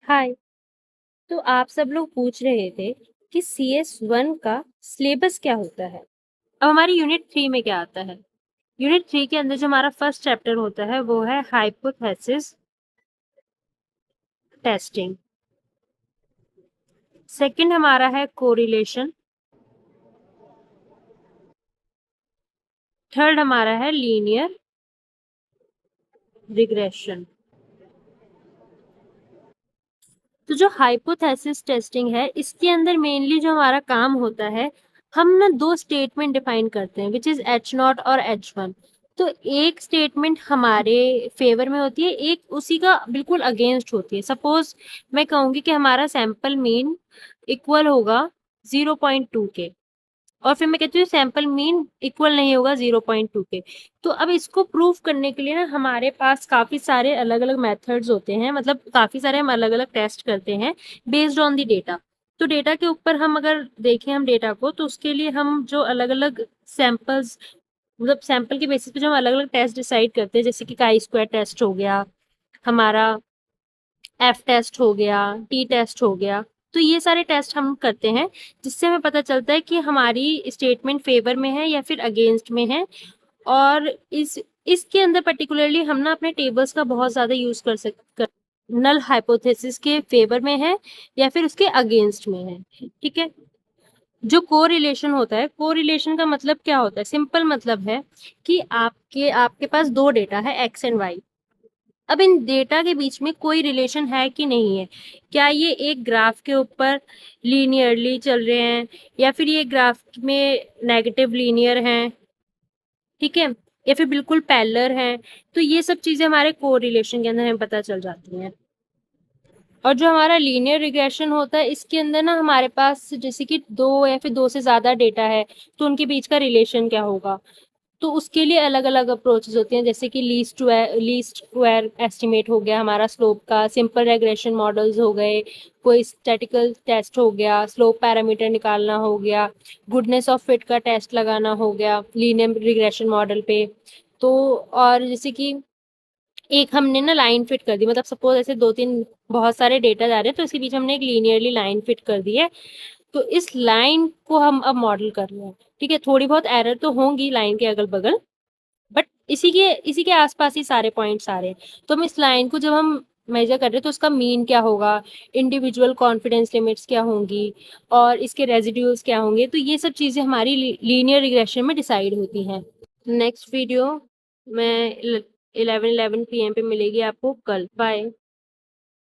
हाय। तो आप सब लोग पूछ रहे थे कि CS1 का सिलेबस क्या होता है। अब हमारी यूनिट 3 में क्या आता है। यूनिट 3 के अंदर जो हमारा फर्स्ट चैप्टर होता है वो है हाइपोथेसिस टेस्टिंग। सेकंड हमारा है कोरिलेशन। थर्ड हमारा है लीनियर रिग्रेशन। तो जो हाइपोथेसिस टेस्टिंग है इसके अंदर मेनली जो हमारा काम होता है, हम ना दो स्टेटमेंट डिफाइन करते हैं विच इज H0 और H1। तो एक स्टेटमेंट हमारे फेवर में होती है, एक उसी का बिल्कुल अगेंस्ट होती है। सपोज मैं कहूंगी कि हमारा सैंपल मीन इक्वल होगा 0.2 के, और फिर मैं कहती हूँ सैंपल मीन इक्वल नहीं होगा 0.2 के। तो अब इसको प्रूव करने के लिए ना हमारे पास काफी सारे अलग अलग मेथड्स होते हैं, मतलब काफी सारे हम अलग अलग टेस्ट करते हैं बेस्ड ऑन दी डेटा। तो डेटा के ऊपर हम अगर देखें हम डेटा को, तो उसके लिए हम जो अलग अलग सैंपल्स, मतलब सैंपल के बेसिस पे जो हम अलग अलग टेस्ट डिसाइड करते हैं, जैसे कि काई स्क्वायर टेस्ट हो गया हमारा, एफ टेस्ट हो गया, टी टेस्ट हो गया। तो ये सारे टेस्ट हम करते हैं जिससे हमें पता चलता है कि हमारी स्टेटमेंट फेवर में है या फिर अगेंस्ट में है। और इसके अंदर पर्टिकुलरली हम ना अपने टेबल्स का बहुत ज्यादा यूज कर सकते, नल हाइपोथेसिस के फेवर में है या फिर उसके अगेंस्ट में है। ठीक है। जो कोरिलेशन होता है, कोरिलेशन का मतलब क्या होता है, सिंपल मतलब है कि आपके आपके पास दो डेटा है एक्स एंड वाई। अब इन डेटा के बीच में कोई रिलेशन है कि नहीं है, क्या ये एक ग्राफ के ऊपर लीनियरली चल रहे हैं या फिर ये ग्राफ में नेगेटिव लीनियर हैं, ठीक है, या फिर बिल्कुल पैरेलल हैं। तो ये सब चीजें हमारे कोरिलेशन के अंदर हमें पता चल जाती हैं। और जो हमारा लीनियर रिग्रेशन होता है इसके अंदर ना हमारे पास जैसे कि दो या फिर दो से ज्यादा डेटा है, तो उनके बीच का रिलेशन क्या होगा। तो उसके लिए अलग अलग अप्रोचेस होती हैं, जैसे कि लीस्ट स्क्वायर एस्टिमेट हो गया हमारा स्लोप का, सिंपल रेग्रेशन मॉडल्स हो गए, कोई स्टैटिकल टेस्ट हो गया, स्लोप पैरामीटर निकालना हो गया, गुडनेस ऑफ फिट का टेस्ट लगाना हो गया लीनियर रिग्रेशन मॉडल पे। तो और जैसे कि एक हमने ना लाइन फिट कर दी, मतलब सपोज ऐसे दो तीन बहुत सारे डेटा जा रहे हैं तो इसके बीच हमने एक लीनियरली लाइन फिट कर दी है। तो इस लाइन को हम अब मॉडल कर रहे हैं। ठीक है, थोड़ी बहुत एरर तो होंगी लाइन के अगल बगल, बट इसी के आसपास ही सारे पॉइंट्स आ रहे हैं। तो हम इस लाइन को जब हम मेजर कर रहे हैं तो उसका मीन क्या होगा, इंडिविजुअल कॉन्फिडेंस लिमिट्स क्या होंगी, और इसके रेजिड्यूल्स क्या होंगे। तो ये सब चीजें हमारी लीनियर रिग्रेशन में डिसाइड होती हैं। नेक्स्ट वीडियो में 11:11 PM पे मिलेगी आपको कल। बाय।